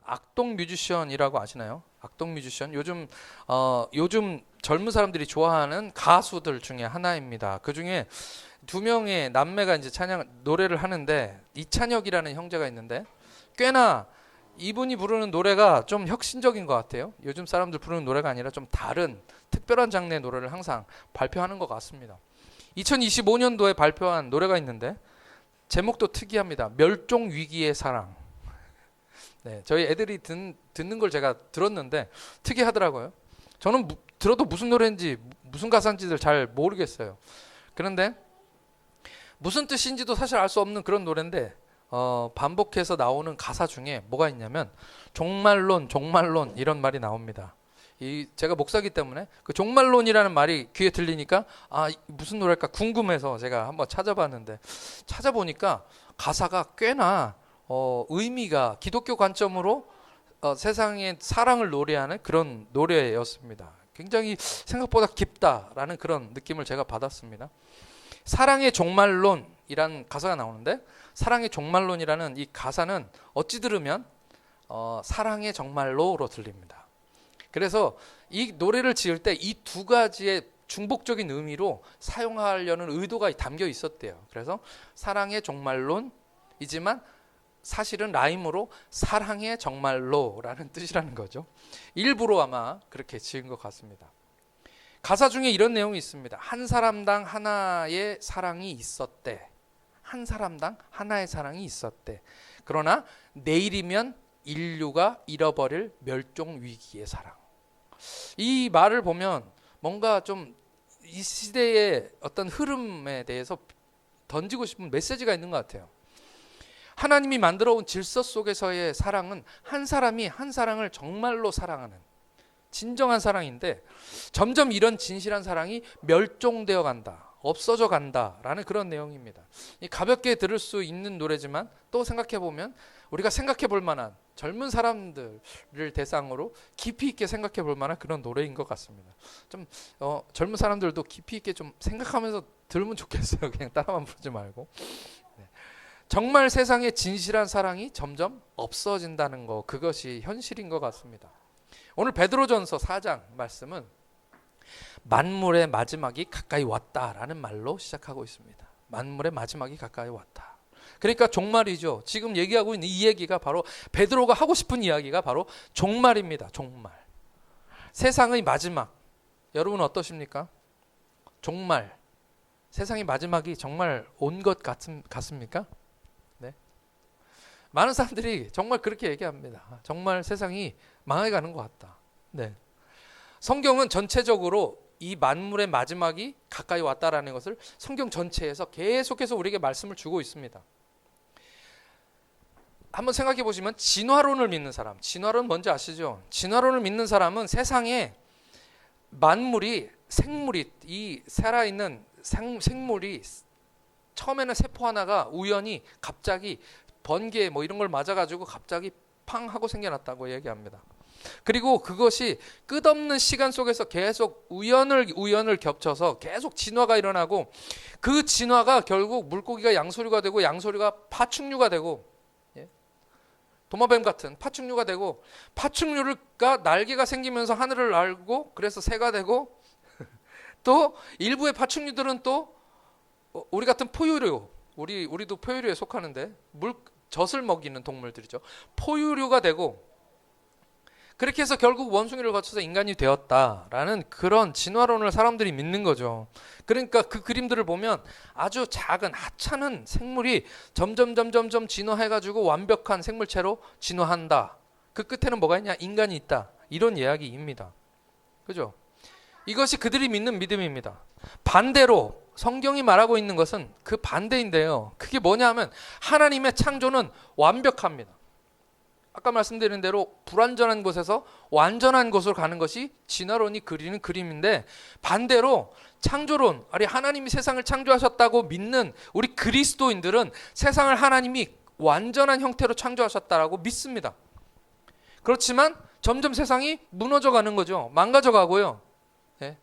악동 뮤지션이라고 아시나요? 악동 뮤지션. 요즘 젊은 사람들이 좋아하는 가수들 중에 하나입니다. 그 중에 두 명의 남매가 이제 노래를 하는데, 이찬혁이라는 형제가 있는데 꽤나 이분이 부르는 노래가 좀 혁신적인 것 같아요. 요즘 사람들 부르는 노래가 아니라 좀 다른 특별한 장르의 노래를 항상 발표하는 것 같습니다. 2025년도에 발표한 노래가 있는데 제목도 특이합니다. 멸종 위기의 사랑. 네, 저희 애들이 듣는 걸 제가 들었는데 특이하더라고요. 저는 들어도 무슨 노래인지 무슨 가사인지를 잘 모르겠어요. 그런데 무슨 뜻인지도 사실 알 수 없는 그런 노래인데 반복해서 나오는 가사 중에 뭐가 있냐면 종말론, 종말론 이런 말이 나옵니다. 제가 목사기 때문에 그 종말론이라는 말이 귀에 들리니까 무슨 노래일까 궁금해서 제가 한번 찾아봤는데, 찾아보니까 가사가 꽤나 의미가 기독교 관점으로 세상의 사랑을 노래하는 그런 노래였습니다. 굉장히 생각보다 깊다라는 그런 느낌을 제가 받았습니다. 사랑의 종말론이란 가사가 나오는데, 사랑의 종말론이라는 이 가사는 어찌 들으면 사랑의 정말로로 들립니다. 그래서 이 노래를 지을 때 이 두 가지의 중복적인 의미로 사용하려는 의도가 담겨 있었대요. 그래서 사랑의 종말론이지만 사실은 라임으로 사랑의 정말로라는 뜻이라는 거죠. 일부러 아마 그렇게 지은 것 같습니다. 가사 중에 이런 내용이 있습니다. 한 사람당 하나의 사랑이 있었대. 한 사람당 하나의 사랑이 있었대. 그러나 내일이면 인류가 잃어버릴 멸종 위기의 사랑. 이 말을 보면 뭔가 좀 이 시대의 어떤 흐름에 대해서 던지고 싶은 메시지가 있는 것 같아요. 하나님이 만들어 온 질서 속에서의 사랑은 한 사람이 한 사랑을 정말로 사랑하는 진정한 사랑인데, 점점 이런 진실한 사랑이 멸종되어 간다, 없어져 간다라는 그런 내용입니다. 가볍게 들을 수 있는 노래지만 또 생각해 보면 우리가 생각해 볼 만한, 젊은 사람들을 대상으로 깊이 있게 생각해 볼 만한 그런 노래인 것 같습니다. 좀 젊은 사람들도 깊이 있게 좀 생각하면서 들으면 좋겠어요. 그냥 따라만 부르지 말고. 정말 세상의 진실한 사랑이 점점 없어진다는 거, 그것이 현실인 것 같습니다. 오늘 베드로전서 4장 말씀은 만물의 마지막이 가까이 왔다라는 말로 시작하고 있습니다. 만물의 마지막이 가까이 왔다. 그러니까 종말이죠. 지금 얘기하고 있는 이 얘기가 바로 베드로가 하고 싶은 이야기가 바로 종말입니다. 종말. 세상의 마지막. 여러분 어떠십니까? 종말. 세상의 마지막이 정말 온 것 같습니까? 네. 많은 사람들이 정말 그렇게 얘기합니다. 정말 세상이 망해가는 것 같다. 네. 성경은 전체적으로 이 만물의 마지막이 가까이 왔다라는 것을 성경 전체에서 계속해서 우리에게 말씀을 주고 있습니다. 한번 생각해 보시면 진화론을 믿는 사람, 진화론 뭔지 아시죠? 진화론을 믿는 사람은 세상에 만물이, 생물이, 이 살아있는 생물이 처음에는 세포 하나가 우연히 갑자기 번개 뭐 이런 걸 맞아가지고 갑자기 팡 하고 생겨났다고 얘기합니다. 그리고 그것이 끝없는 시간 속에서 계속 우연을 겹쳐서 계속 진화가 일어나고, 그 진화가 결국 물고기가 양서류가 되고 양서류가 파충류가 되고, 도마뱀 같은 파충류가 되고, 파충류가 날개가 생기면서 하늘을 날고 그래서 새가 되고, 또 일부의 파충류들은 또 우리 같은 포유류, 우리도 포유류에 속하는데 젖을 먹이는 동물들이죠. 포유류가 되고, 그렇게 해서 결국 원숭이를 거쳐서 인간이 되었다라는 그런 진화론을 사람들이 믿는 거죠. 그러니까 그 그림들을 보면 아주 작은 하찮은 생물이 점점 진화해가지고 완벽한 생물체로 진화한다. 그 끝에는 뭐가 있냐? 인간이 있다. 이런 이야기입니다. 그죠? 이것이 그들이 믿는 믿음입니다. 반대로 성경이 말하고 있는 것은 그 반대인데요. 그게 뭐냐 하면 하나님의 창조는 완벽합니다. 아까 말씀드린 대로 불완전한 곳에서 완전한 곳으로 가는 것이 진화론이 그리는 그림인데, 반대로 창조론, 아니 하나님이 세상을 창조하셨다고 믿는 우리 그리스도인들은 세상을 하나님이 완전한 형태로 창조하셨다라고 믿습니다. 그렇지만 점점 세상이 무너져 가는 거죠. 망가져 가고요. 네.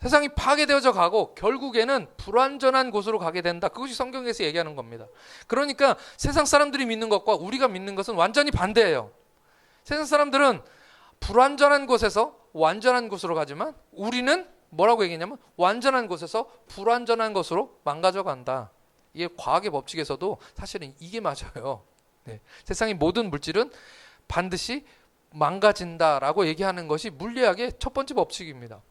세상이 파괴되어져 가고 결국에는 불완전한 곳으로 가게 된다. 그것이 성경에서 얘기하는 겁니다. 그러니까 세상 사람들이 믿는 것과 우리가 믿는 것은 완전히 반대예요. 세상 사람들은 불완전한 곳에서 완전한 곳으로 가지만 우리는 뭐라고 얘기했냐면 완전한 곳에서 불완전한 곳으로 망가져 간다. 이게 과학의 법칙에서도 사실은 이게 맞아요. 네. 세상의 모든 물질은 반드시 망가진다라고 얘기하는 것이 물리학의 첫 번째 법칙입니다.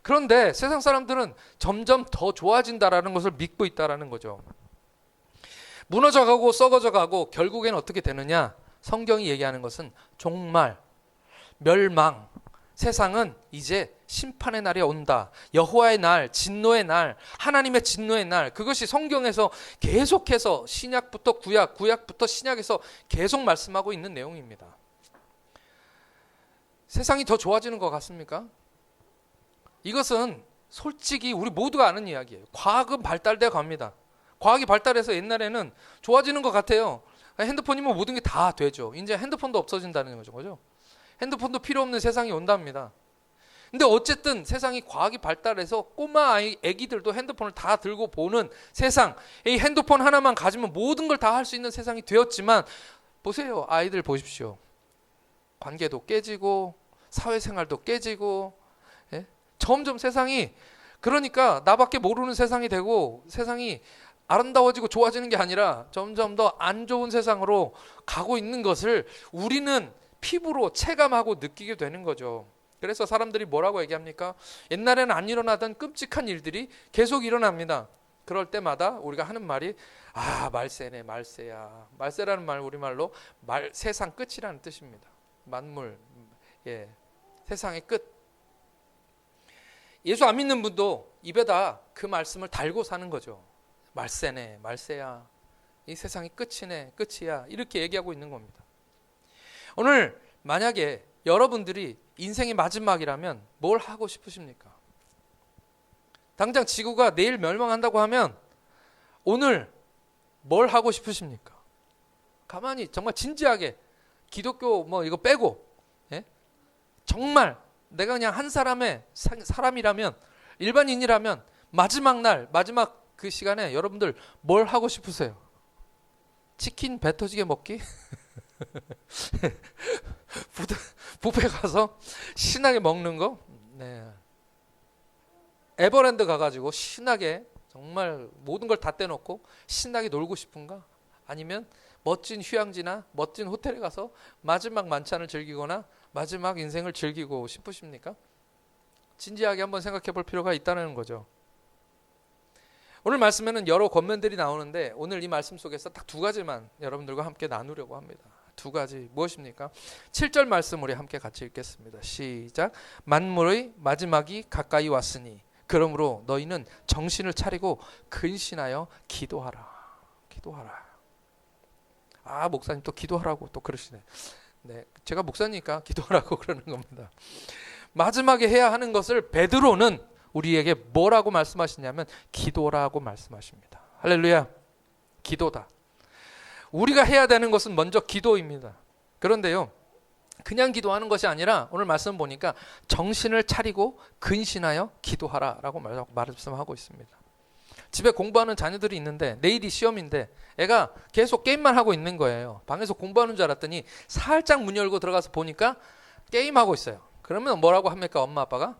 그런데 세상 사람들은 점점 더 좋아진다라는 것을 믿고 있다라는 거죠. 무너져가고 썩어져가고 결국에는 어떻게 되느냐? 성경이 얘기하는 것은 종말, 멸망, 세상은 이제 심판의 날이 온다. 여호와의 날, 진노의 날, 하나님의 진노의 날. 그것이 성경에서 계속해서 신약부터 구약, 구약부터 신약에서 계속 말씀하고 있는 내용입니다. 세상이 더 좋아지는 것 같습니까? 이것은 솔직히 우리 모두가 아는 이야기예요. 과학은 발달되어 갑니다. 과학이 발달해서 옛날에는 좋아지는 것 같아요. 핸드폰이면 모든 게 다 되죠. 이제 핸드폰도 없어진다는 거죠. 핸드폰도 필요 없는 세상이 온답니다. 근데 어쨌든 세상이 과학이 발달해서 꼬마 애기들도 핸드폰을 다 들고 보는 세상, 이 핸드폰 하나만 가지면 모든 걸 다 할 수 있는 세상이 되었지만 보세요. 아이들 보십시오. 관계도 깨지고 사회생활도 깨지고 점점 세상이 그러니까 나밖에 모르는 세상이 되고 세상이 아름다워지고 좋아지는 게 아니라 점점 더 안 좋은 세상으로 가고 있는 것을 우리는 피부로 체감하고 느끼게 되는 거죠. 그래서 사람들이 뭐라고 얘기합니까? 옛날에는 안 일어나던 끔찍한 일들이 계속 일어납니다. 그럴 때마다 우리가 하는 말이 말세네 말세야. 말세라는 말 우리말로 세상 끝이라는 뜻입니다. 만물, 세상의 끝. 예수 안 믿는 분도 입에다 그 말씀을 달고 사는 거죠. 말세네, 말세야. 이 세상이 끝이네, 끝이야. 이렇게 얘기하고 있는 겁니다. 오늘 만약에 여러분들이 인생의 마지막이라면 뭘 하고 싶으십니까? 당장 지구가 내일 멸망한다고 하면 오늘 뭘 하고 싶으십니까? 가만히 정말 진지하게 기독교 이거 빼고 정말 내가 그냥 한 사람이라면 일반인이라면 마지막 날 마지막 그 시간에 여러분들 뭘 하고 싶으세요? 치킨 배 터지게 먹기? 뷔페 가서 신나게 먹는 거? 네. 에버랜드 가가지고 신나게 정말 모든 걸 다 떼놓고 신나게 놀고 싶은가? 아니면 멋진 휴양지나 멋진 호텔에 가서 마지막 만찬을 즐기거나 마지막 인생을 즐기고 싶으십니까? 진지하게 한번 생각해 볼 필요가 있다는 거죠. 오늘 말씀에는 여러 권면들이 나오는데 오늘 이 말씀 속에서 딱 두 가지만 여러분들과 함께 나누려고 합니다. 두 가지 무엇입니까? 7절 말씀 우리 함께 같이 읽겠습니다. 시작. 만물의 마지막이 가까이 왔으니 그러므로 너희는 정신을 차리고 근신하여 기도하라. 기도하라. 목사님 또 기도하라고 또 그러시네. 네, 제가 목사니까 기도하라고 그러는 겁니다. 마지막에 해야 하는 것을 베드로는 우리에게 뭐라고 말씀하시냐면 기도라고 말씀하십니다. 할렐루야. 기도다. 우리가 해야 되는 것은 먼저 기도입니다. 그런데요, 그냥 기도하는 것이 아니라 오늘 말씀 보니까 정신을 차리고 근신하여 기도하라라고 말씀하고 있습니다. 집에 공부하는 자녀들이 있는데 내일이 시험인데 애가 계속 게임만 하고 있는 거예요. 방에서 공부하는 줄 알았더니 살짝 문 열고 들어가서 보니까 게임하고 있어요. 그러면 뭐라고 합니까? 엄마 아빠가?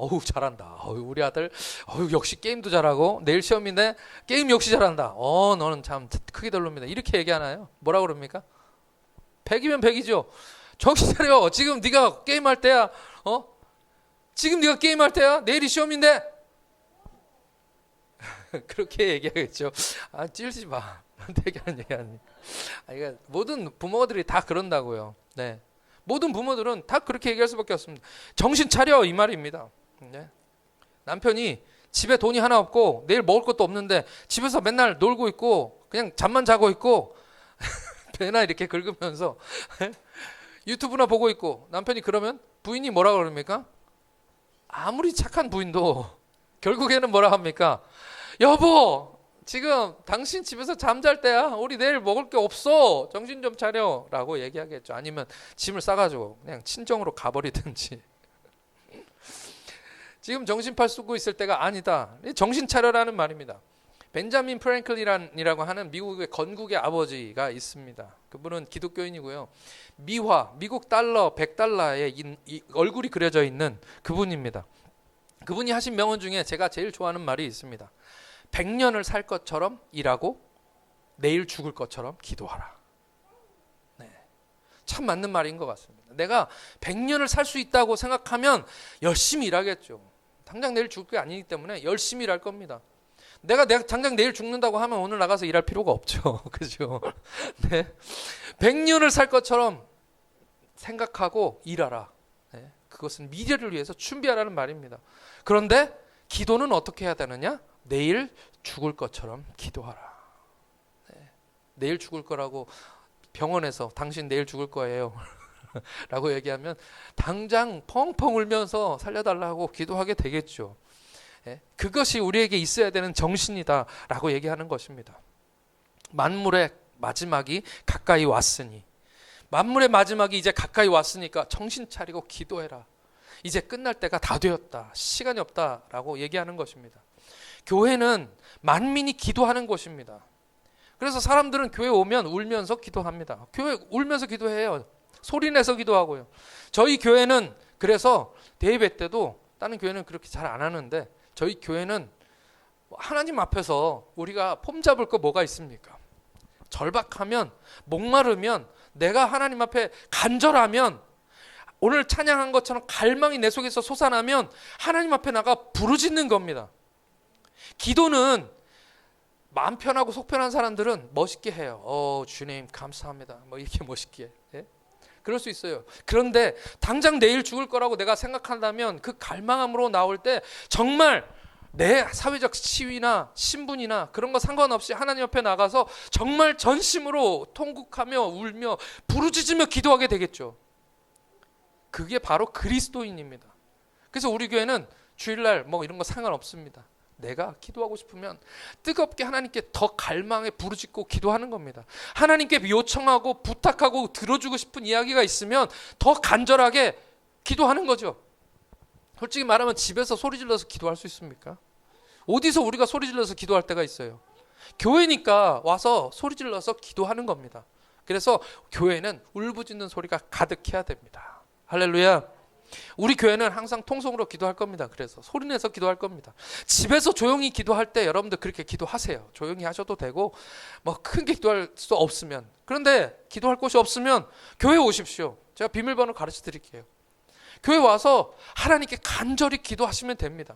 어우 잘한다. 우리 아들 역시 게임도 잘하고 내일 시험인데 게임 역시 잘한다. 너는 참 크게 별로입니다. 이렇게 얘기하나요? 뭐라고 그럽니까? 100이면 100이죠. 정신 차려. 지금 네가 게임할 때야. 지금 네가 게임할 때야. 내일이 시험인데. 그렇게 얘기하겠죠. 찔지 마. 얘기하는 얘기 아니에요. 이게 모든 부모들이 다 그런다고요. 네. 모든 부모들은 다 그렇게 얘기할 수밖에 없습니다. 정신 차려 이 말입니다. 네. 남편이 집에 돈이 하나 없고 내일 먹을 것도 없는데 집에서 맨날 놀고 있고 그냥 잠만 자고 있고 배나 이렇게 긁으면서 유튜브나 보고 있고 남편이 그러면 부인이 뭐라고 그럽니까? 아무리 착한 부인도 결국에는 뭐라 합니까? 여보 지금 당신 집에서 잠잘 때야. 우리 내일 먹을 게 없어. 정신 좀 차려 라고 얘기하겠죠. 아니면 짐을 싸가지고 그냥 친정으로 가버리든지. 지금 정신팔 쓰고 있을 때가 아니다. 정신 차려라는 말입니다. 벤자민 프랭클린이라고 하는 미국의 건국의 아버지가 있습니다. 그분은 기독교인이고요. 미화, 미국 달러 100달러에 이 얼굴이 그려져 있는 그분입니다. 그분이 하신 명언 중에 제가 제일 좋아하는 말이 있습니다. 100년을 살 것처럼 일하고 내일 죽을 것처럼 기도하라. 네. 참 맞는 말인 것 같습니다. 내가 100년을 살 수 있다고 생각하면 열심히 일하겠죠. 당장 내일 죽을 게 아니기 때문에 열심히 일할 겁니다. 내가 당장 내일 죽는다고 하면 오늘 나가서 일할 필요가 없죠. 그죠? 네. 100년을 살 것처럼 생각하고 일하라. 네. 그것은 미래를 위해서 준비하라는 말입니다. 그런데 기도는 어떻게 해야 되느냐? 내일 죽을 것처럼 기도하라. 네. 내일 죽을 거라고 병원에서 당신 내일 죽을 거예요. 라고 얘기하면 당장 펑펑 울면서 살려달라고 기도하게 되겠죠. 예? 그것이 우리에게 있어야 되는 정신이다라고 얘기하는 것입니다. 만물의 마지막이 가까이 왔으니, 만물의 마지막이 이제 가까이 왔으니까 정신 차리고 기도해라. 이제 끝날 때가 다 되었다. 시간이 없다라고 얘기하는 것입니다. 교회는 만민이 기도하는 곳입니다. 그래서 사람들은 교회 오면 울면서 기도합니다. 교회 울면서 기도해요. 소리내서 기도하고요. 저희 교회는 그래서 대예배 때도 다른 교회는 그렇게 잘 안 하는데 저희 교회는 하나님 앞에서 우리가 폼 잡을 거 뭐가 있습니까? 절박하면, 목마르면, 내가 하나님 앞에 간절하면, 오늘 찬양한 것처럼 갈망이 내 속에서 솟아나면 하나님 앞에 나가 부르짖는 겁니다. 기도는 마음 편하고 속 편한 사람들은 멋있게 해요. 주님 감사합니다. 뭐 이렇게 멋있게 해. 예? 그럴 수 있어요. 그런데 당장 내일 죽을 거라고 내가 생각한다면 그 갈망함으로 나올 때 정말 내 사회적 지위나 신분이나 그런 거 상관없이 하나님 앞에 나가서 정말 전심으로 통곡하며 울며 부르짖으며 기도하게 되겠죠. 그게 바로 그리스도인입니다. 그래서 우리 교회는 주일날 뭐 이런 거 상관없습니다. 내가 기도하고 싶으면 뜨겁게 하나님께 더 갈망에 부르짖고 기도하는 겁니다. 하나님께 요청하고 부탁하고 들어주고 싶은 이야기가 있으면 더 간절하게 기도하는 거죠. 솔직히 말하면 집에서 소리 질러서 기도할 수 있습니까? 어디서 우리가 소리 질러서 기도할 때가 있어요? 교회니까 와서 소리 질러서 기도하는 겁니다. 그래서 교회는 울부짖는 소리가 가득해야 됩니다. 할렐루야. 우리 교회는 항상 통성으로 기도할 겁니다. 그래서 소리내서 기도할 겁니다. 집에서 조용히 기도할 때 여러분들 그렇게 기도하세요. 조용히 하셔도 되고 뭐 크게 기도할 수 없으면, 그런데 기도할 곳이 없으면 교회 오십시오. 제가 비밀번호 가르쳐 드릴게요. 교회 와서 하나님께 간절히 기도하시면 됩니다.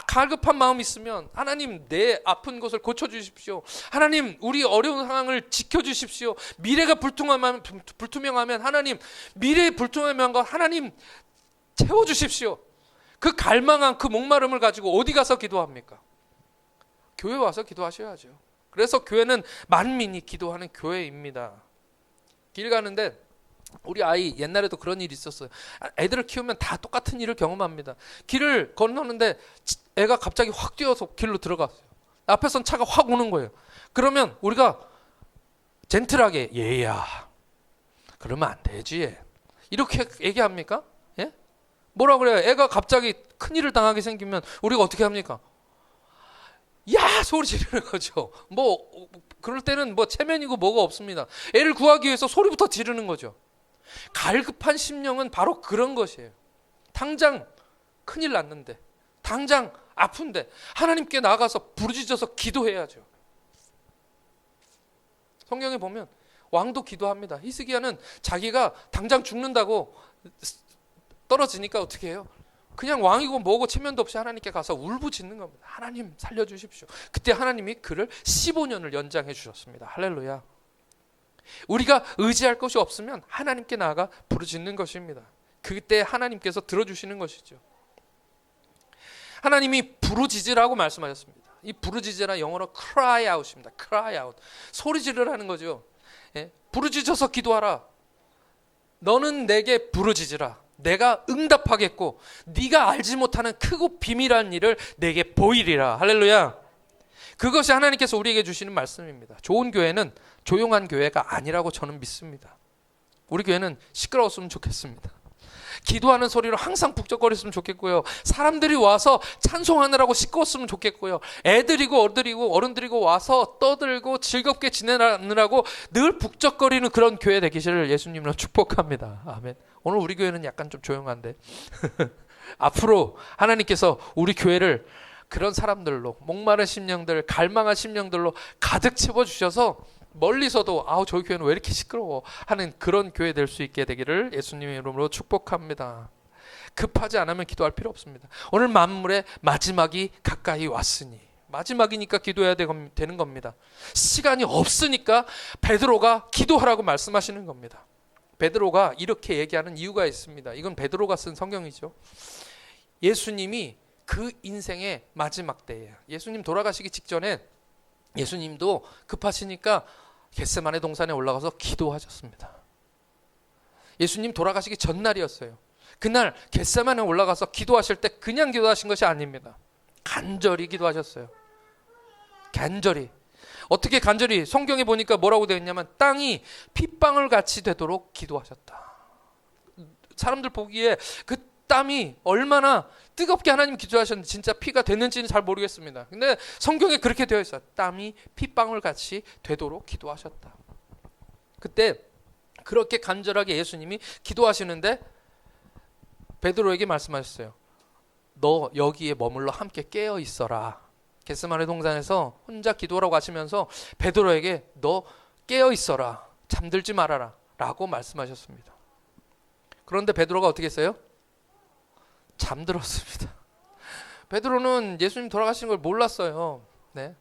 갈급한 마음 있으면 하나님 내 아픈 것을 고쳐주십시오. 하나님 우리 어려운 상황을 지켜주십시오. 미래가 불투명하면 하나님 미래의 불투명한 것 하나님 채워주십시오. 그 갈망한 그 목마름을 가지고 어디 가서 기도합니까? 교회 와서 기도하셔야죠. 그래서 교회는 만민이 기도하는 교회입니다. 길 가는데 우리 아이 옛날에도 그런 일이 있었어요. 애들을 키우면 다 똑같은 일을 경험합니다. 길을 건너는데 애가 갑자기 확 뛰어서 길로 들어갔어요. 앞에선 차가 확 오는 거예요. 그러면 우리가 젠틀하게 얘야 그러면 안 되지 이렇게 얘기합니까? 예? 뭐라 그래요? 애가 갑자기 큰일을 당하게 생기면 우리가 어떻게 합니까? 야 소리 지르는 거죠. 뭐 그럴 때는 뭐 체면이고 뭐가 없습니다. 애를 구하기 위해서 소리부터 지르는 거죠. 갈급한 심령은 바로 그런 것이에요. 당장 큰일 났는데, 당장 아픈데 하나님께 나가서 부르짖어서 기도해야죠. 성경에 보면 왕도 기도합니다. 히스기야는 자기가 당장 죽는다고 떨어지니까 어떻게 해요? 그냥 왕이고 뭐고 체면도 없이 하나님께 가서 울부짖는 겁니다. 하나님 살려주십시오. 그때 하나님이 그를 15년을 연장해 주셨습니다. 할렐루야. 우리가 의지할 것이 없으면 하나님께 나아가 부르짖는 것입니다. 그때 하나님께서 들어주시는 것이죠. 하나님이 부르짖으라고 말씀하셨습니다. 이 부르짖으라 영어로 cry out입니다. cry out. 소리 지르라는 거죠. 예? 부르짖어서 기도하라. 너는 내게 부르짖으라. 내가 응답하겠고 네가 알지 못하는 크고 비밀한 일을 내게 보이리라. 할렐루야. 그것이 하나님께서 우리에게 주시는 말씀입니다. 좋은 교회는 조용한 교회가 아니라고 저는 믿습니다. 우리 교회는 시끄러웠으면 좋겠습니다. 기도하는 소리로 항상 북적거렸으면 좋겠고요. 사람들이 와서 찬송하느라고 시끄러웠으면 좋겠고요. 애들이고 어른들이고 와서 떠들고 즐겁게 지내느라고 늘 북적거리는 그런 교회 되기를 예수님으로 축복합니다. 아멘. 오늘 우리 교회는 약간 좀 조용한데 앞으로 하나님께서 우리 교회를 그런 사람들로, 목마른 심령들, 갈망한 심령들로 가득 채워주셔서 멀리서도 아우 저희 교회는 왜 이렇게 시끄러워 하는 그런 교회 될 수 있게 되기를 예수님의 이름으로 축복합니다. 급하지 않으면 기도할 필요 없습니다. 오늘 만물의 마지막이 가까이 왔으니, 마지막이니까 기도해야 되는 겁니다. 시간이 없으니까 베드로가 기도하라고 말씀하시는 겁니다. 베드로가 이렇게 얘기하는 이유가 있습니다. 이건 베드로가 쓴 성경이죠. 예수님이 그 인생의 마지막 때예요. 예수님 돌아가시기 직전에 예수님도 급하시니까 겟세마네 동산에 올라가서 기도하셨습니다. 예수님 돌아가시기 전날이었어요. 그날 겟세마네 올라가서 기도하실 때 그냥 기도하신 것이 아닙니다. 간절히 기도하셨어요. 간절히. 어떻게 간절히, 성경에 보니까 뭐라고 되어 있냐면 땅이 핏방울 같이 되도록 기도하셨다. 사람들 보기에 그 땀이 얼마나 뜨겁게 하나님 기도하셨는지 진짜 피가 됐는지는 잘 모르겠습니다. 근데 성경에 그렇게 되어 있어요. 땀이 핏방울 같이 되도록 기도하셨다. 그때 그렇게 간절하게 예수님이 기도하시는데 베드로에게 말씀하셨어요. 너 여기에 머물러 함께 깨어 있어라. 겟세마네 동산에서 혼자 기도하라고 하시면서 베드로에게 너 깨어 있어라. 잠들지 말아라. 라고 말씀하셨습니다. 그런데 베드로가 어떻게 했어요? 잠들었습니다. 베드로는 예수님 돌아가신 걸 몰랐어요. 네.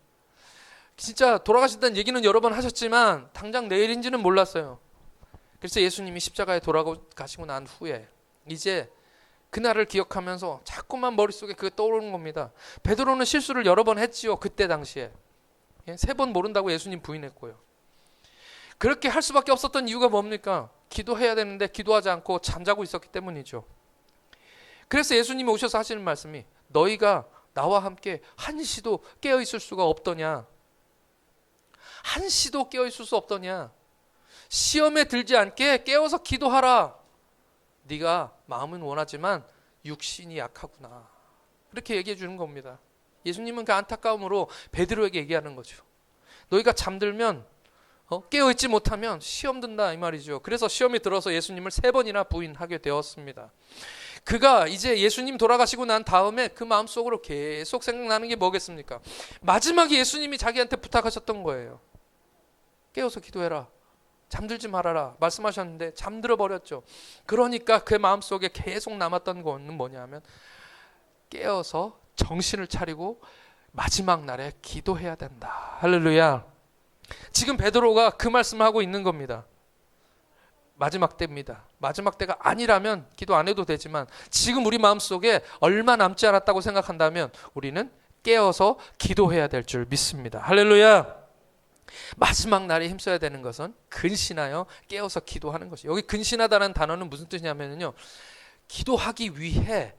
진짜 돌아가신다는 얘기는 여러 번 하셨지만 당장 내일인지는 몰랐어요. 그래서 예수님이 십자가에 돌아가시고 난 후에 이제 그날을 기억하면서 자꾸만 머릿속에 그게 떠오르는 겁니다. 베드로는 실수를 여러 번 했지요. 그때 당시에. 3번 모른다고 예수님 부인했고요. 그렇게 할 수밖에 없었던 이유가 뭡니까? 기도해야 되는데 기도하지 않고 잠자고 있었기 때문이죠. 그래서 예수님이 오셔서 하시는 말씀이 너희가 나와 함께 한시도 깨어있을 수가 없더냐. 한시도 깨어있을 수 없더냐. 시험에 들지 않게 깨어서 기도하라. 네가 마음은 원하지만 육신이 약하구나. 그렇게 얘기해 주는 겁니다. 예수님은 그 안타까움으로 베드로에게 얘기하는 거죠. 너희가 잠들면 깨어있지 못하면 시험 든다 이 말이죠. 그래서 시험에 들어서 예수님을 3번이나 부인하게 되었습니다. 그가 이제 예수님 돌아가시고 난 다음에 그 마음속으로 계속 생각나는 게 뭐겠습니까? 마지막에 예수님이 자기한테 부탁하셨던 거예요. 깨어서 기도해라. 잠들지 말아라. 말씀하셨는데 잠들어 버렸죠. 그러니까 그 마음속에 계속 남았던 거는 뭐냐면 깨어서 정신을 차리고 마지막 날에 기도해야 된다. 할렐루야. 지금 베드로가 그 말씀을 하고 있는 겁니다. 마지막 때입니다. 마지막 때가 아니라면 기도 안 해도 되지만 지금 우리 마음속에 얼마 남지 않았다고 생각한다면 우리는 깨어서 기도해야 될 줄 믿습니다. 할렐루야. 마지막 날에 힘써야 되는 것은 근신하여 깨어서 기도하는 것이. 여기 근신하다는 단어는 무슨 뜻이냐면요, 기도하기 위해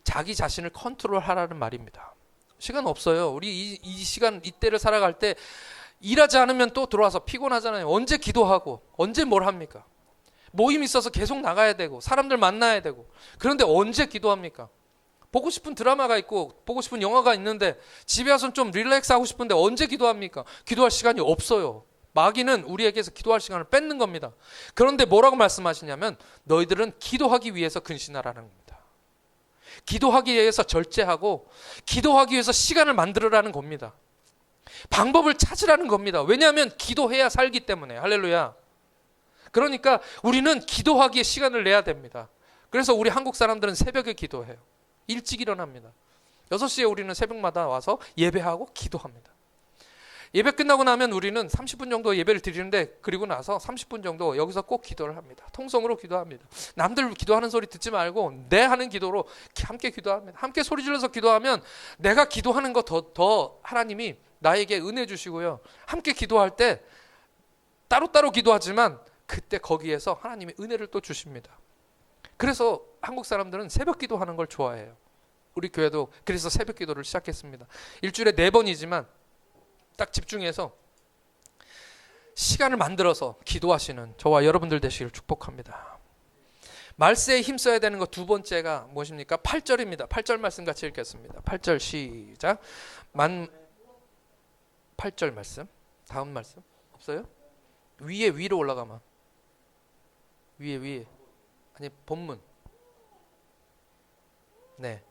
자기 자신을 컨트롤하라는 말입니다. 시간 없어요. 우리 이 시간 이때를 살아갈 때 일하지 않으면 또 들어와서 피곤하잖아요. 언제 기도하고 언제 뭘 합니까? 모임 있어서 계속 나가야 되고 사람들 만나야 되고. 그런데 언제 기도합니까? 보고 싶은 드라마가 있고 보고 싶은 영화가 있는데 집에 와서 좀 릴렉스 하고 싶은데 언제 기도합니까? 기도할 시간이 없어요. 마귀는 우리에게서 기도할 시간을 뺏는 겁니다. 그런데 뭐라고 말씀하시냐면 너희들은 기도하기 위해서 근신하라는 겁니다. 기도하기 위해서 절제하고 기도하기 위해서 시간을 만들으라는 겁니다. 방법을 찾으라는 겁니다. 왜냐하면 기도해야 살기 때문에. 할렐루야. 그러니까 우리는 기도하기에 시간을 내야 됩니다. 그래서 우리 한국 사람들은 새벽에 기도해요. 일찍 일어납니다. 6시에 우리는 새벽마다 와서 예배하고 기도합니다. 예배 끝나고 나면 우리는 30분 정도 예배를 드리는데 그리고 나서 30분 정도 여기서 꼭 기도를 합니다. 통성으로 기도합니다. 남들 기도하는 소리 듣지 말고 내 하는 기도로 함께 기도합니다. 함께 소리 질러서 기도하면 내가 기도하는 거 더 하나님이 나에게 은혜 주시고요. 함께 기도할 때 따로따로 기도하지만 그때 거기에서 하나님의 은혜를 또 주십니다. 그래서 한국 사람들은 새벽 기도하는 걸 좋아해요. 우리 교회도 그래서 새벽 기도를 시작했습니다. 일주일에 4번이지만 딱 집중해서 시간을 만들어서 기도하시는 저와 여러분들 되시길 축복합니다. 말세에 힘써야 되는 거 두 번째가 무엇입니까? 8절입니다. 8절 말씀 같이 읽겠습니다. 8절 시작. 8절 말씀. 다음 말씀 없어요? 위로 올라가면 위에 아니 본문. 네.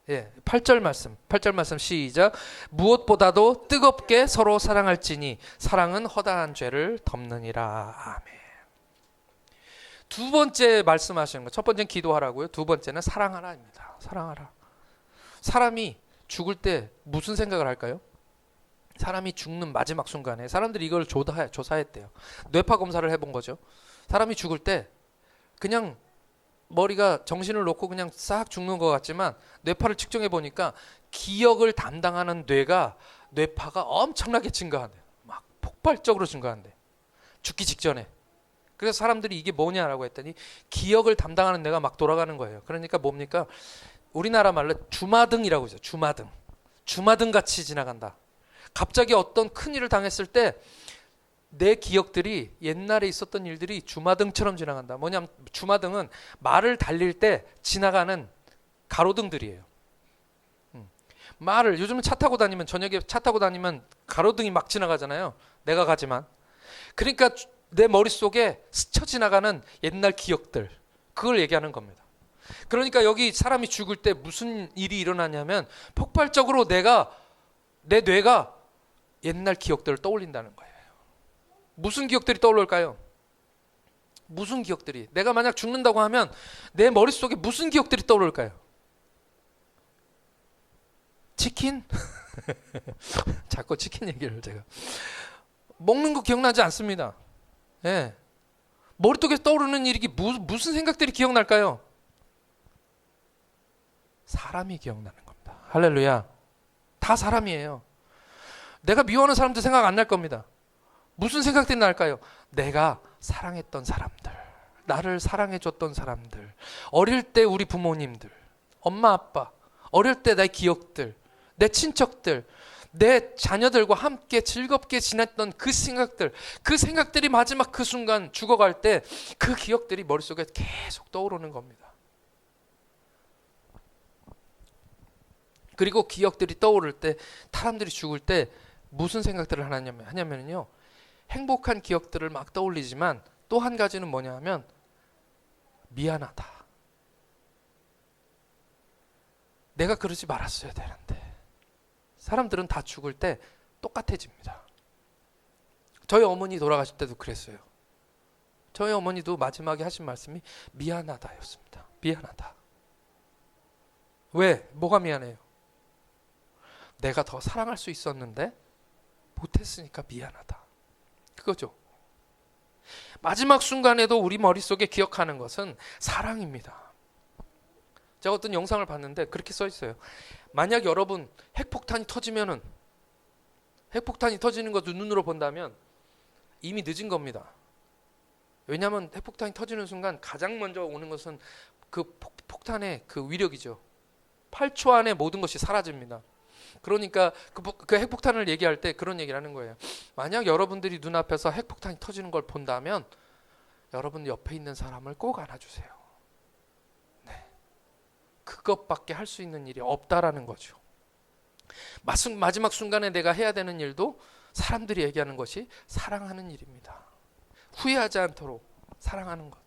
예, 8절 말씀 시작. 무엇보다도 뜨겁게 서로 사랑할지니 사랑은 허다한 죄를 덮느니라. 아멘. 두 번째 말씀하시는 거, 첫 번째는 기도하라고요. 두 번째는 사랑하라입니다. 사랑하라. 사람이 죽을 때 무슨 생각을 할까요? 사람이 죽는 마지막 순간에 사람들이 이걸 조사했대요. 뇌파 검사를 해본 거죠. 사람이 죽을 때 그냥 머리가 정신을 놓고 그냥 싹 죽는 것 같지만 뇌파를 측정해 보니까 기억을 담당하는 뇌파가 엄청나게 증가한대요. 막 폭발적으로 증가한대. 죽기 직전에. 그래서 사람들이 이게 뭐냐라고 했더니 기억을 담당하는 뇌가 막 돌아가는 거예요. 그러니까 뭡니까? 우리나라 말로 주마등이라고 하죠. 주마등 같이 지나간다. 갑자기 어떤 큰 일을 당했을 때 내 기억들이 옛날에 있었던 일들이 주마등처럼 지나간다. 뭐냐면 주마등은 말을 달릴 때 지나가는 가로등들이에요. 말을 요즘은 저녁에 차 타고 다니면 가로등이 막 지나가잖아요. 내가 가지만. 그러니까 내 머릿속에 스쳐 지나가는 옛날 기억들, 그걸 얘기하는 겁니다. 그러니까 여기 사람이 죽을 때 무슨 일이 일어나냐면 폭발적으로 내 뇌가 옛날 기억들을 떠올린다는 거예요. 무슨 기억들이 떠올릴까요? 무슨 기억들이? 내가 만약 죽는다고 하면 내 머릿속에 무슨 기억들이 떠올릴까요? 치킨? 자꾸 치킨 얘기를 제가. 먹는 거 기억나지 않습니다. 예. 머릿속에 떠오르는 일이 무슨 생각들이 기억날까요? 사람이 기억나는 겁니다. 할렐루야. 다 사람이에요. 내가 미워하는 사람들 생각 안 날 겁니다. 무슨 생각들이 날까요? 내가 사랑했던 사람들, 나를 사랑해줬던 사람들, 어릴 때 우리 부모님들, 엄마 아빠, 어릴 때 내 기억들, 내 친척들, 내 자녀들과 함께 즐겁게 지냈던 그 생각들이 마지막 그 순간 죽어갈 때 그 기억들이 머릿속에 계속 떠오르는 겁니다. 그리고 기억들이 떠오를 때 사람들이 죽을 때 무슨 생각들을 하냐면요. 행복한 기억들을 막 떠올리지만 또 한 가지는 뭐냐 하면 미안하다. 내가 그러지 말았어야 되는데. 사람들은 다 죽을 때 똑같아집니다. 저희 어머니 돌아가실 때도 그랬어요. 저희 어머니도 마지막에 하신 말씀이 미안하다였습니다. 미안하다. 왜? 뭐가 미안해요? 내가 더 사랑할 수 있었는데 못했으니까 미안하다. 그거죠. 마지막 순간에도 우리 머릿속에 기억하는 것은 사랑입니다. 제가 어떤 영상을 봤는데 그렇게 써 있어요. 만약 여러분 핵폭탄이 터지는 것도 눈으로 본다면 이미 늦은 겁니다. 왜냐하면 핵폭탄이 터지는 순간 가장 먼저 오는 것은 그 폭탄의 그 위력이죠. 8초 안에 모든 것이 사라집니다. 그러니까 그 핵폭탄을 얘기할 때 그런 얘기를 하는 거예요. 만약 여러분들이 눈앞에서 핵폭탄이 터지는 걸 본다면 여러분 옆에 있는 사람을 꼭 안아주세요. 네. 그것밖에 할 수 있는 일이 없다라는 거죠. 마지막 순간에 내가 해야 되는 일도 사람들이 얘기하는 것이 사랑하는 일입니다. 후회하지 않도록 사랑하는 것.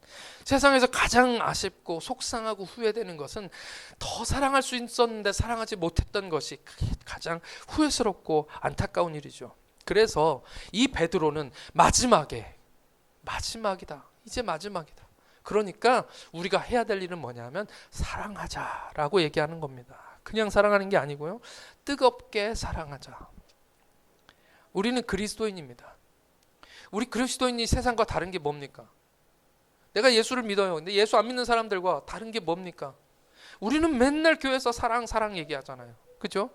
세상에서 가장 아쉽고 속상하고 후회되는 것은 더 사랑할 수 있었는데 사랑하지 못했던 것이 가장 후회스럽고 안타까운 일이죠. 그래서 이 베드로는 마지막이다. 이제 마지막이다. 그러니까 우리가 해야 될 일은 뭐냐면 사랑하자라고 얘기하는 겁니다. 그냥 사랑하는 게 아니고요. 뜨겁게 사랑하자. 우리는 그리스도인입니다. 우리 그리스도인이 세상과 다른 게 뭡니까? 내가 예수를 믿어요. 근데 예수 안 믿는 사람들과 다른 게 뭡니까? 우리는 맨날 교회에서 사랑 얘기하잖아요. 그죠?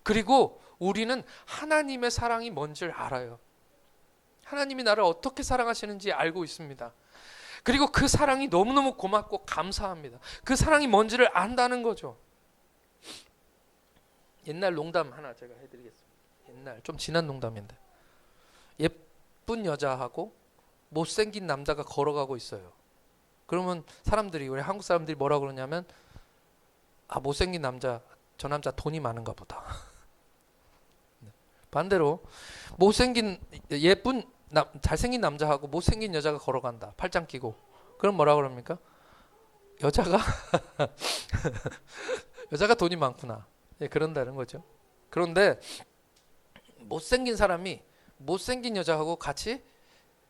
그리고 우리는 하나님의 사랑이 뭔지를 알아요. 하나님이 나를 어떻게 사랑하시는지 알고 있습니다. 그리고 그 사랑이 너무너무 고맙고 감사합니다. 그 사랑이 뭔지를 안다는 거죠. 옛날 농담 하나 제가 해드리겠습니다. 옛날 좀 지난 농담인데 예쁜 여자하고 못생긴 남자가 걸어가고 있어요. 그러면 사람들이, 우리 한국 사람들이 뭐라 그러냐면, 아, 못생긴 남자, 저 남자 돈이 많은가 보다. 반대로 못생긴 예쁜 잘생긴 남자하고 못생긴 여자가 걸어간다, 팔짱 끼고, 그럼 뭐라 그럽니까? 여자가 여자가 돈이 많구나, 예, 그런다는 거죠. 그런데 못생긴 사람이 못생긴 여자하고 같이,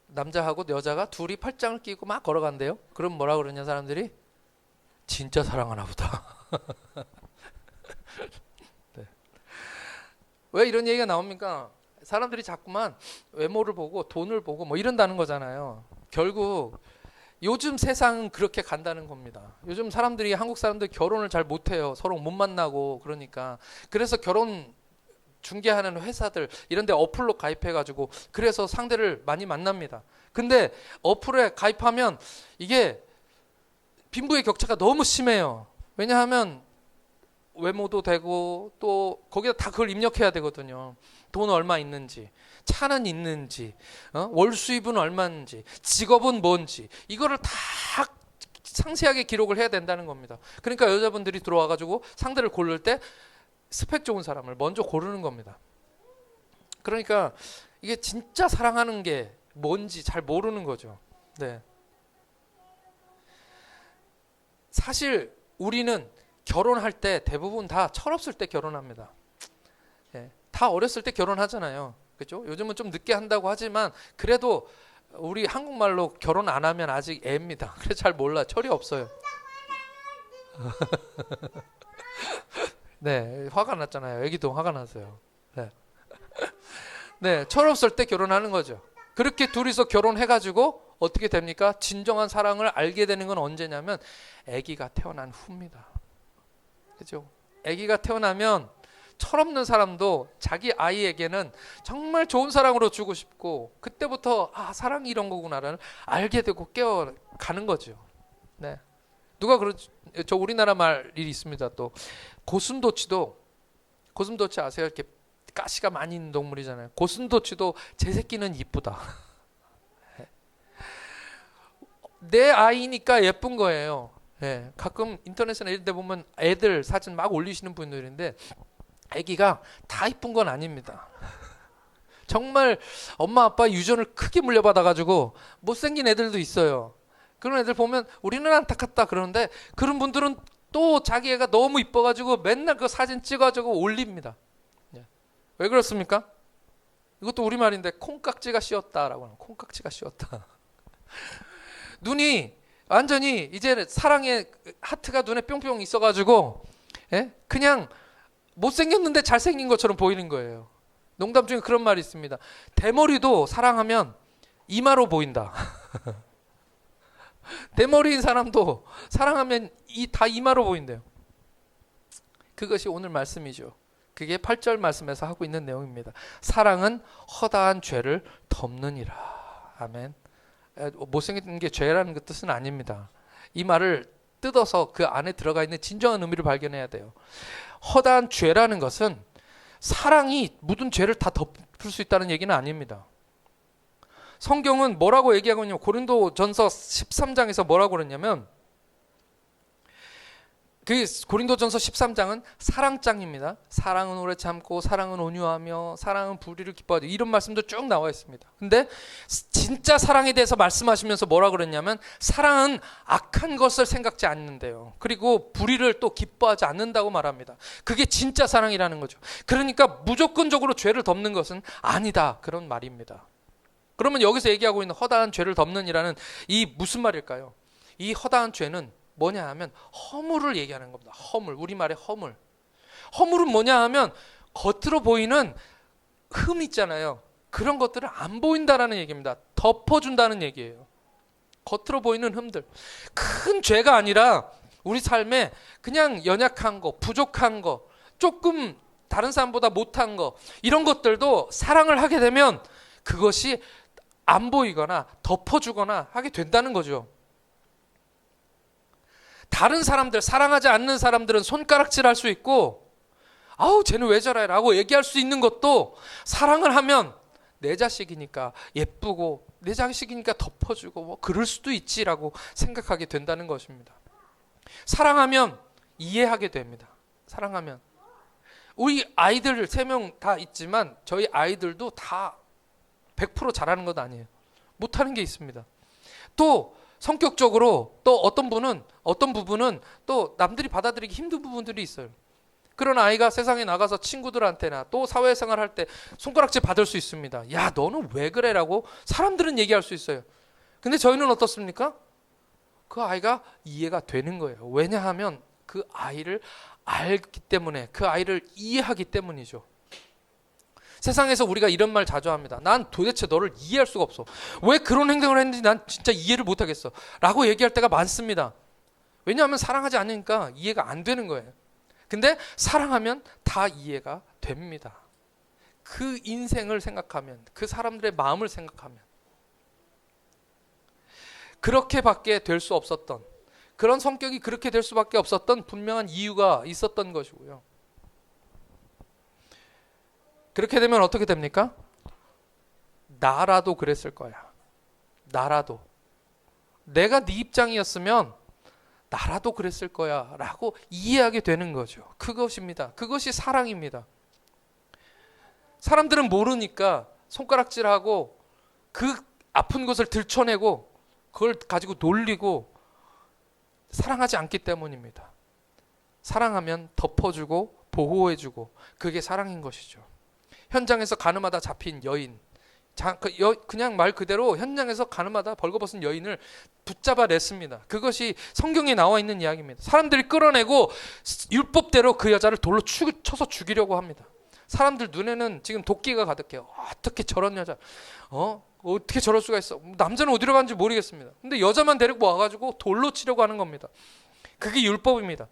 남자하고 여자가 둘이 팔짱을 끼고 막 걸어간대요. 그럼 뭐라 그러냐 사람들이? 진짜 사랑하나 보다. 네. 왜 이런 얘기가 나옵니까? 사람들이 자꾸만 외모를 보고 돈을 보고 뭐 이런다는 거잖아요. 결국 요즘 세상은 그렇게 간다는 겁니다. 요즘 사람들이, 한국 사람들 결혼을 잘 못해요. 서로 못 만나고. 그러니까 그래서 결혼 중개하는 회사들 이런 데 어플로 가입해가지고 그래서 상대를 많이 만납니다. 근데 어플에 가입하면 이게 빈부의 격차가 너무 심해요. 왜냐하면 외모도 되고 또 거기다 다 그걸 입력해야 되거든요. 돈 얼마 있는지, 차는 있는지, 월 수입은 얼마인지, 직업은 뭔지, 이거를 다 상세하게 기록을 해야 된다는 겁니다. 그러니까 여자분들이 들어와가지고 상대를 고를 때 스펙 좋은 사람을 먼저 고르는 겁니다. 그러니까 이게 진짜 사랑하는 게 뭔지 잘 모르는 거죠. 네. 사실 우리는 결혼할 때 대부분 다 철없을 때 결혼합니다. 예, 다 어렸을 때 결혼하잖아요. 그렇죠? 요즘은 좀 늦게 한다고 하지만 그래도 우리 한국말로 결혼 안 하면 아직 애입니다. 그래서 잘 몰라. 철이 없어요. 네, 화가 났잖아요. 애기도 화가 났어요. 네. 네, 철없을 때 결혼하는 거죠. 그렇게 둘이서 결혼해가지고 어떻게 됩니까? 진정한 사랑을 알게 되는 건 언제냐면 아기가 태어난 후입니다. 그죠? 아기가 태어나면 철없는 사람도 자기 아이에게는 정말 좋은 사랑으로 주고 싶고, 그때부터 아, 사랑이 이런 거구나를 알게 되고 깨어가는 거죠. 네. 누가 저 우리나라 말이 있습니다. 또 고슴도치도, 고슴도치 아세요? 이렇게 가시가 많이 있는 동물이잖아요. 고슴도치도 제 새끼는 이쁘다. 내 아이니까 예쁜 거예요. 예, 가끔 인터넷이나 이런 데 보면 애들 사진 막 올리시는 분들인데 애기가 다 이쁜 건 아닙니다. 정말 엄마 아빠 유전을 크게 물려받아가지고 못생긴 애들도 있어요. 그런 애들 보면 우리는 안타깝다 그러는데 그런 분들은 또 자기 애가 너무 이뻐가지고 맨날 그 사진 찍어가지고 올립니다. 예. 왜 그렇습니까? 이것도 우리말인데 콩깍지가 씌었다라고 하는, 콩깍지가 씌었다. 눈이 완전히 이제 사랑의 하트가 눈에 뿅뿅 있어가지고, 예? 그냥 못생겼는데 잘생긴 것처럼 보이는 거예요. 농담 중에 그런 말이 있습니다. 대머리도 사랑하면 이마로 보인다. 대머리인 사람도 사랑하면 다 이마로 보인대요. 그것이 오늘 말씀이죠. 그게 8절 말씀에서 하고 있는 내용입니다. 사랑은 허다한 죄를 덮느니라. 아멘. 못생긴 게 죄라는 그 뜻은 아닙니다. 이 말을 뜯어서 그 안에 들어가 있는 진정한 의미를 발견해야 돼요. 허다한 죄라는 것은 사랑이 묻은 죄를 다 덮을 수 있다는 얘기는 아닙니다. 성경은 뭐라고 얘기하고 있냐면 고린도전서 13장에서 뭐라고 그러냐면, 그 고린도전서 13장은 사랑장입니다. 사랑은 오래 참고 사랑은 온유하며 사랑은 불의를 기뻐하죠. 이런 말씀도 쭉 나와 있습니다. 근데 진짜 사랑에 대해서 말씀하시면서 뭐라 그랬냐면 사랑은 악한 것을 생각지 않는데요. 그리고 불의를 또 기뻐하지 않는다고 말합니다. 그게 진짜 사랑이라는 거죠. 그러니까 무조건적으로 죄를 덮는 것은 아니다, 그런 말입니다. 그러면 여기서 얘기하고 있는 허다한 죄를 덮는이라는 이 무슨 말일까요? 이 허다한 죄는 뭐냐 하면 허물을 얘기하는 겁니다. 허물, 우리말의 허물. 허물은 뭐냐 하면 겉으로 보이는 흠 있잖아요. 그런 것들을 안 보인다라는 얘기입니다. 덮어준다는 얘기예요. 겉으로 보이는 흠들. 큰 죄가 아니라 우리 삶에 그냥 연약한 거, 부족한 거, 조금 다른 사람보다 못한 거, 이런 것들도 사랑을 하게 되면 그것이 안 보이거나 덮어주거나 하게 된다는 거죠. 다른 사람들, 사랑하지 않는 사람들은 손가락질 할 수 있고, 아우 쟤는 왜 저래 라고 얘기할 수 있는 것도 사랑을 하면 내 자식이니까 예쁘고 내 자식이니까 덮어주고 뭐 그럴 수도 있지라고 생각하게 된다는 것입니다. 사랑하면 이해하게 됩니다. 사랑하면. 우리 아이들 3명 다 있지만 저희 아이들도 다 100% 잘하는 것 아니에요. 못하는 게 있습니다. 또 성격적으로 또 어떤 부분은 또 남들이 받아들이기 힘든 부분들이 있어요. 그런 아이가 세상에 나가서 친구들한테나 또 사회생활 할 때 손가락질 받을 수 있습니다. 야, 너는 왜 그래라고 사람들은 얘기할 수 있어요. 근데 저희는 어떻습니까? 그 아이가 이해가 되는 거예요. 왜냐하면 그 아이를 알기 때문에, 그 아이를 이해하기 때문이죠. 세상에서 우리가 이런 말 자주 합니다. 난 도대체 너를 이해할 수가 없어. 왜 그런 행동을 했는지 난 진짜 이해를 못하겠어 라고 얘기할 때가 많습니다. 왜냐하면 사랑하지 않으니까 이해가 안 되는 거예요. 근데 사랑하면 다 이해가 됩니다. 그 인생을 생각하면, 그 사람들의 마음을 생각하면. 그렇게밖에 될 수 없었던, 그런 성격이 그렇게 될 수밖에 없었던 분명한 이유가 있었던 것이고요. 그렇게 되면 어떻게 됩니까? 나라도 그랬을 거야. 나라도. 내가 네 입장이었으면 나라도 그랬을 거야 라고 이해하게 되는 거죠. 그것입니다. 그것이 사랑입니다. 사람들은 모르니까 손가락질하고 그 아픈 것을 들춰내고 그걸 가지고 놀리고 사랑하지 않기 때문입니다. 사랑하면 덮어주고 보호해주고 그게 사랑인 것이죠. 현장에서 가늠하다 잡힌 여인, 그냥 말 그대로 현장에서 가늠하다 벌거벗은 여인을 붙잡아냈습니다. 그것이 성경에 나와 있는 이야기입니다. 사람들이 끌어내고 율법대로 그 여자를 돌로 쳐서 죽이려고 합니다. 사람들 눈에는 지금 도끼가 가득해요. 어떻게 저런 여자, 어떻게 저럴 수가 있어. 남자는 어디로 가는지 모르겠습니다. 근데 여자만 데리고 와가지고 돌로 치려고 하는 겁니다. 그게 율법입니다.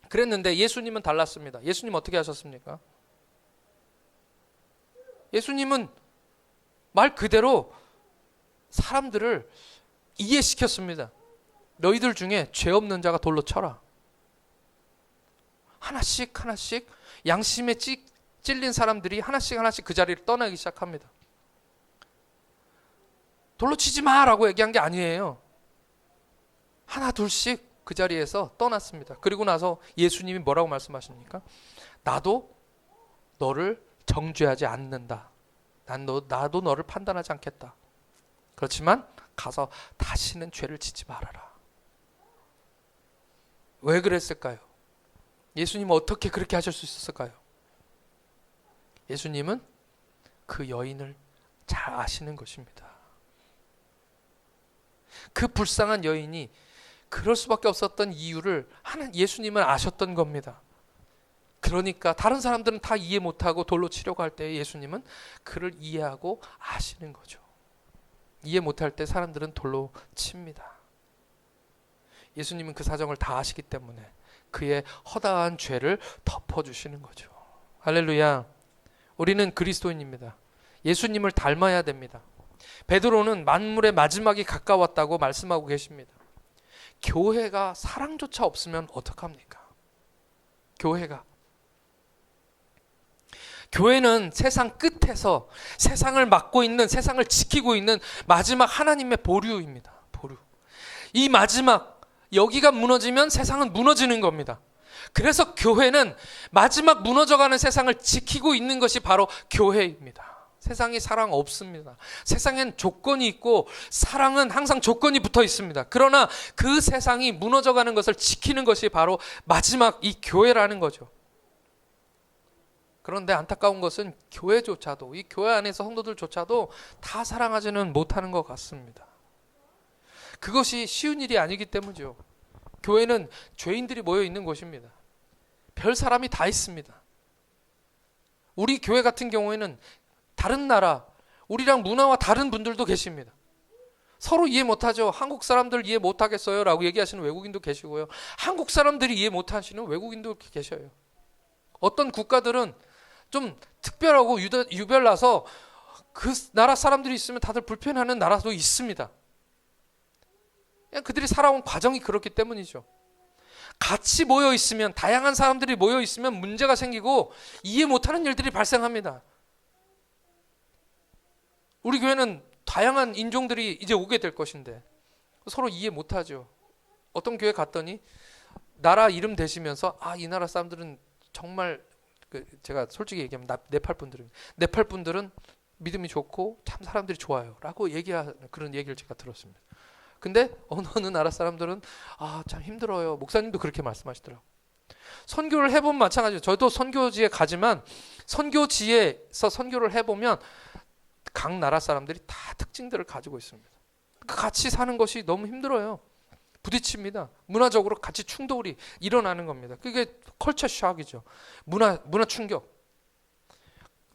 그랬는데 예수님은 달랐습니다. 예수님 어떻게 하셨습니까? 예수님은 말 그대로 사람들을 이해시켰습니다. 너희들 중에 죄 없는 자가 돌로 쳐라. 하나씩 양심에 찔린 사람들이 하나씩 그 자리를 떠나기 시작합니다. 돌로 치지 마라고 얘기한 게 아니에요. 하나 둘씩 그 자리에서 떠났습니다. 그리고 나서 예수님이 뭐라고 말씀하십니까? 나도 너를 정죄하지 않는다. 나도 너를 판단하지 않겠다. 그렇지만 가서 다시는 죄를 짓지 말아라. 왜 그랬을까요? 예수님은 어떻게 그렇게 하실 수 있었을까요? 예수님은 그 여인을 잘 아시는 것입니다. 그 불쌍한 여인이 그럴 수밖에 없었던 이유를 예수님은 아셨던 겁니다. 그러니까 다른 사람들은 다 이해 못하고 돌로 치려고 할 때 예수님은 그를 이해하고 아시는 거죠. 이해 못할 때 사람들은 돌로 칩니다. 예수님은 그 사정을 다 아시기 때문에 그의 허다한 죄를 덮어주시는 거죠. 할렐루야. 우리는 그리스도인입니다. 예수님을 닮아야 됩니다. 베드로는 만물의 마지막이 가까웠다고 말씀하고 계십니다. 교회가 사랑조차 없으면 어떡합니까? 교회는 세상 끝에서 세상을 막고 있는, 세상을 지키고 있는 마지막 하나님의 보류입니다. 보류. 이 마지막, 여기가 무너지면 세상은 무너지는 겁니다. 그래서 교회는 마지막 무너져가는 세상을 지키고 있는 것이 바로 교회입니다. 세상에 사랑 없습니다. 세상엔 조건이 있고 사랑은 항상 조건이 붙어 있습니다. 그러나 그 세상이 무너져가는 것을 지키는 것이 바로 마지막 이 교회라는 거죠. 그런데 안타까운 것은 교회조차도, 이 교회 안에서 성도들조차도 다 사랑하지는 못하는 것 같습니다. 그것이 쉬운 일이 아니기 때문이죠. 교회는 죄인들이 모여 있는 곳입니다. 별 사람이 다 있습니다. 우리 교회 같은 경우에는 다른 나라, 우리랑 문화와 다른 분들도 계십니다. 서로 이해 못하죠. 한국 사람들 이해 못하겠어요 라고 얘기하시는 외국인도 계시고요. 한국 사람들이 이해 못하시는 외국인도 계셔요. 어떤 국가들은 좀 특별하고 유별나서 그 나라 사람들이 있으면 다들 불편해하는 나라도 있습니다. 그냥 그들이 살아온 과정이 그렇기 때문이죠. 같이 모여 있으면, 다양한 사람들이 모여 있으면 문제가 생기고 이해 못하는 일들이 발생합니다. 우리 교회는 다양한 인종들이 이제 오게 될 것인데 서로 이해 못하죠. 어떤 교회 갔더니 나라 이름 대시면서 이 나라 사람들은 정말 제가 솔직히 얘기하면 네팔 분들은 믿음이 좋고 참 사람들이 좋아요 라고 얘기하는 그런 얘기를 제가 들었습니다. 근데 어느 나라 사람들은 참 힘들어요. 목사님도 그렇게 말씀하시더라고요. 선교를 해보면 마찬가지예요. 저도 선교지에 가지만 선교지에서 선교를 해보면 각 나라 사람들이 다 특징들을 가지고 있습니다. 같이 사는 것이 너무 힘들어요. 부딪힙니다. 문화적으로 같이 충돌이 일어나는 겁니다. 그게 컬처 샥이죠. 문화 충격.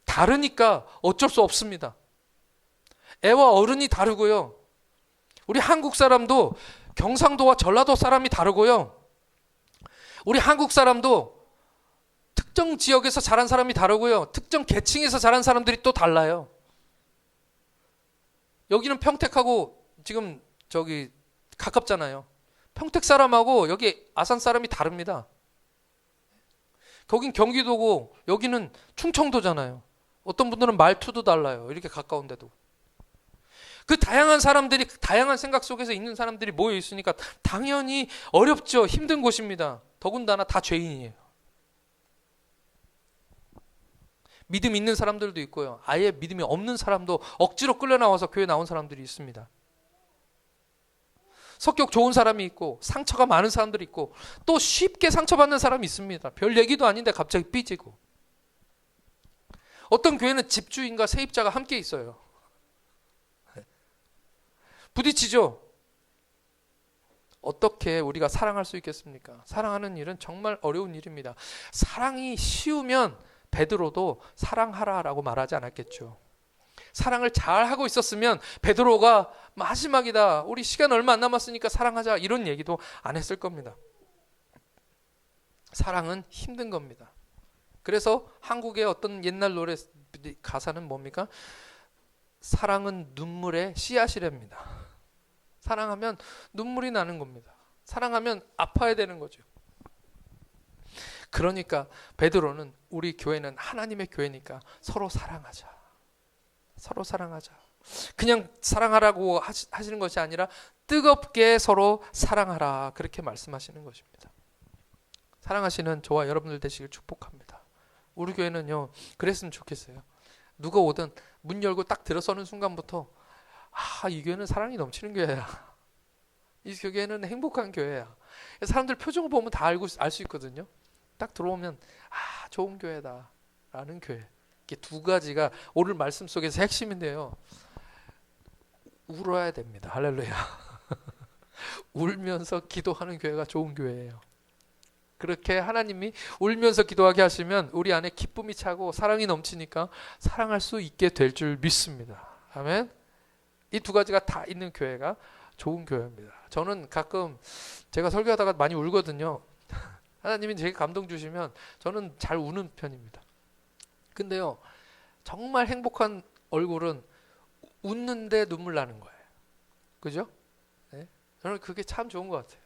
다르니까 어쩔 수 없습니다. 애와 어른이 다르고요. 우리 한국 사람도 경상도와 전라도 사람이 다르고요. 우리 한국 사람도 특정 지역에서 자란 사람이 다르고요. 특정 계층에서 자란 사람들이 또 달라요. 여기는 평택하고 지금 저기 가깝잖아요. 평택 사람하고 여기 아산 사람이 다릅니다. 거긴 경기도고 여기는 충청도잖아요. 어떤 분들은 말투도 달라요. 이렇게 가까운데도. 그 다양한 사람들이 다양한 생각 속에서 있는 사람들이 모여 있으니까 당연히 어렵죠. 힘든 곳입니다. 더군다나 다 죄인이에요. 믿음 있는 사람들도 있고요. 아예 믿음이 없는 사람도 억지로 끌려 나와서 교회 나온 사람들이 있습니다. 성격 좋은 사람이 있고 상처가 많은 사람들이 있고 또 쉽게 상처받는 사람이 있습니다. 별 얘기도 아닌데 갑자기 삐지고. 어떤 교회는 집주인과 세입자가 함께 있어요. 부딪히죠. 어떻게 우리가 사랑할 수 있겠습니까? 사랑하는 일은 정말 어려운 일입니다. 사랑이 쉬우면 베드로도 사랑하라라고 말하지 않았겠죠. 사랑을 잘 하고 있었으면 베드로가 마지막이다. 우리 시간 얼마 안 남았으니까 사랑하자. 이런 얘기도 안 했을 겁니다. 사랑은 힘든 겁니다. 그래서 한국의 어떤 옛날 노래 가사는 뭡니까? 사랑은 눈물의 씨앗이랍니다. 사랑하면 눈물이 나는 겁니다. 사랑하면 아파야 되는 거죠. 그러니까 베드로는 우리 교회는 하나님의 교회니까 서로 사랑하자. 서로 사랑하자. 그냥 사랑하라고 하시는 것이 아니라 뜨겁게 서로 사랑하라. 그렇게 말씀하시는 것입니다. 사랑하시는 저와 여러분들 되시길 축복합니다. 우리 교회는요, 그랬으면 좋겠어요. 누가 오든 문 열고 딱 들어서는 순간부터 이 교회는 사랑이 넘치는 교회야. 이 교회는 행복한 교회야. 사람들 표정을 보면 다 알 수 있거든요. 딱 들어오면 좋은 교회다 라는 교회. 이게 두 가지가 오늘 말씀 속에서 핵심인데요. 울어야 됩니다. 할렐루야. 울면서 기도하는 교회가 좋은 교회예요. 그렇게 하나님이 울면서 기도하게 하시면 우리 안에 기쁨이 차고 사랑이 넘치니까 사랑할 수 있게 될 줄 믿습니다. 아멘. 이 두 가지가 다 있는 교회가 좋은 교회입니다. 저는 가끔 제가 설교하다가 많이 울거든요. 하나님이 제게 감동 주시면 저는 잘 우는 편입니다. 근데요, 정말 행복한 얼굴은 웃는데 눈물 나는 거예요. 그죠? 네? 저는 그게 참 좋은 것 같아요.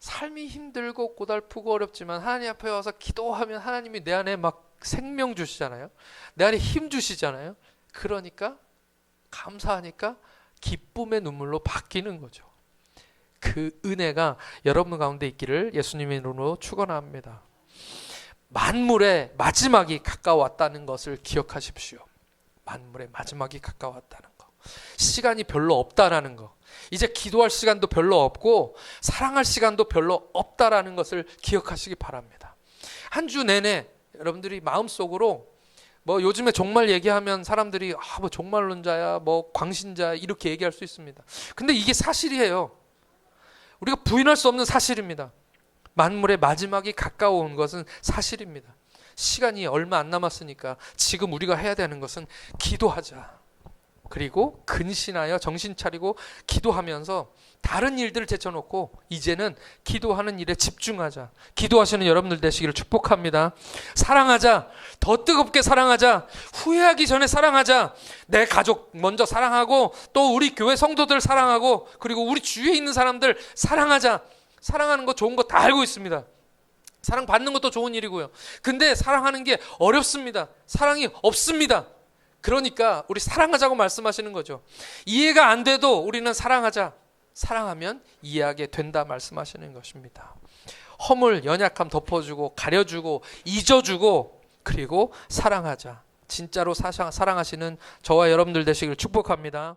삶이 힘들고 고달프고 어렵지만 하나님 앞에 와서 기도하면 하나님이 내 안에 막 생명 주시잖아요. 내 안에 힘 주시잖아요. 그러니까 감사하니까 기쁨의 눈물로 바뀌는 거죠. 그 은혜가 여러분 가운데 있기를 예수님의 이름으로 축원합니다. 만물의 마지막이 가까웠다는 것을 기억하십시오. 만물의 마지막이 가까웠다는 거. 시간이 별로 없다라는 거. 이제 기도할 시간도 별로 없고 사랑할 시간도 별로 없다라는 것을 기억하시기 바랍니다. 한 주 내내 여러분들이 마음속으로 요즘에 종말 얘기하면 사람들이 뭐 종말론자야, 광신자야 이렇게 얘기할 수 있습니다. 근데 이게 사실이에요. 우리가 부인할 수 없는 사실입니다. 만물의 마지막이 가까워온 것은 사실입니다. 시간이 얼마 안 남았으니까 지금 우리가 해야 되는 것은 기도하자. 그리고 근신하여 정신 차리고 기도하면서 다른 일들을 제쳐놓고 이제는 기도하는 일에 집중하자. 기도하시는 여러분들 되시기를 축복합니다. 사랑하자. 더 뜨겁게 사랑하자. 후회하기 전에 사랑하자. 내 가족 먼저 사랑하고 또 우리 교회 성도들 사랑하고 그리고 우리 주위에 있는 사람들 사랑하자. 사랑하는 거 좋은 거 다 알고 있습니다. 사랑받는 것도 좋은 일이고요. 근데 사랑하는 게 어렵습니다. 사랑이 없습니다. 그러니까 우리 사랑하자고 말씀하시는 거죠. 이해가 안 돼도 우리는 사랑하자. 사랑하면 이해하게 된다 말씀하시는 것입니다. 허물, 연약함 덮어주고 가려주고 잊어주고 그리고 사랑하자. 진짜로 사랑하시는 저와 여러분들 되시길 축복합니다.